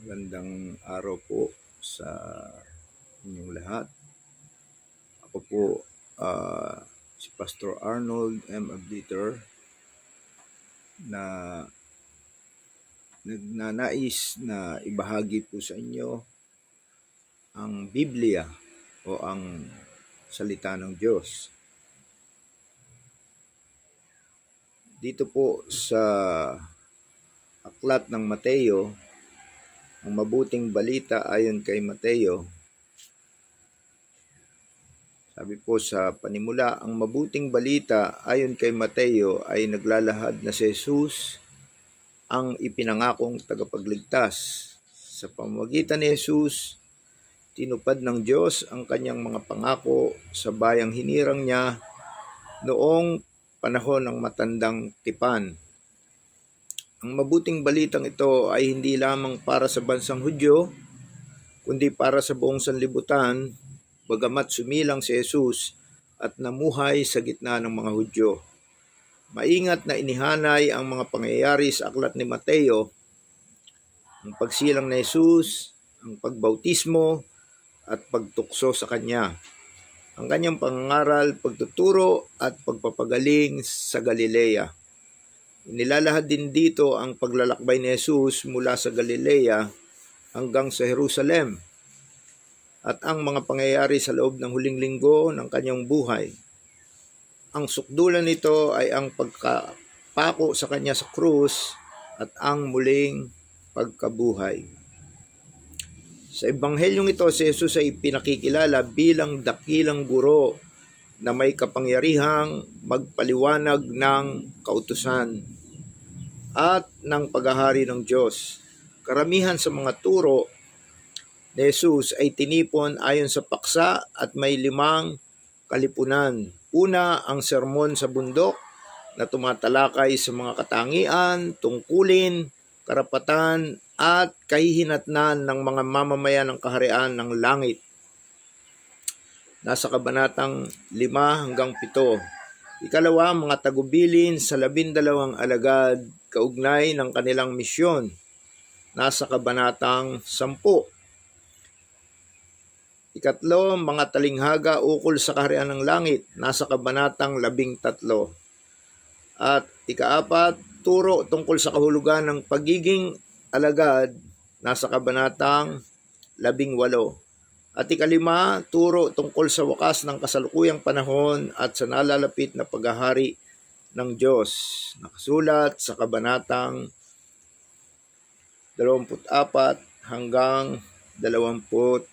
Magandang araw po sa inyong lahat. Ako po si Pastor Arnold M. Abditer na nagnanais na ibahagi po sa inyo ang Biblia o ang salita ng Diyos. Dito po sa aklat ng Mateo, ang mabuting balita ayon kay Mateo. Sabi po sa panimula, ang mabuting balita ayon kay Mateo ay naglalahad na si Jesus ang ipinangakong tagapagligtas. Sa pamamagitan ni Jesus, tinupad ng Diyos ang kanyang mga pangako sa bayang hinirang niya noong panahon ng matandang tipan. Ang mabuting balitang ito ay hindi lamang para sa bansang Hudyo, kundi para sa buong sanlibutan, bagamat sumilang si Jesus at namuhay sa gitna ng mga Hudyo. Maingat na inihanay ang mga pangyayari sa aklat ni Mateo, ang pagsilang ni Jesus, ang pagbautismo at pagtukso sa kanya, ang kanyang pangangaral, pagtuturo at pagpapagaling sa Galilea. Inilalahad din dito ang paglalakbay ni Jesus mula sa Galilea hanggang sa Jerusalem at ang mga pangyayari sa loob ng huling linggo ng kanyang buhay. Ang sukdulan nito ay ang pagkapako sa kanya sa krus at ang muling pagkabuhay. Sa ebanghelyong ito, si Jesus ay pinakikilala bilang dakilang guro na may kapangyarihang magpaliwanag ng kautusan at ng paghahari ng Diyos. Karamihan sa mga turo ni Jesus ay tinipon ayon sa paksa at may 5 kalipunan. Una, ang sermon sa bundok na tumatalakay sa mga katangian, tungkulin, karapatan at kahihinatnan ng mga mamamayan ng kaharian ng langit. Nasa kabanatang 5 hanggang 7. Ikalawa, mga tagubilin sa 12 alagad kaugnay ng kanilang misyon. Nasa kabanatang 10. Ikatlo, mga talinghaga ukol sa kaharian ng langit. Nasa kabanatang 13. At ikaapat, turo tungkol sa kahulugan ng pagiging alagad. Nasa kabanatang 18. At ikalima, turo tungkol sa wakas ng kasalukuyang panahon at sa nalalapit na paghahari ng Diyos. Nakasulat sa kabanatang 24 hanggang 25.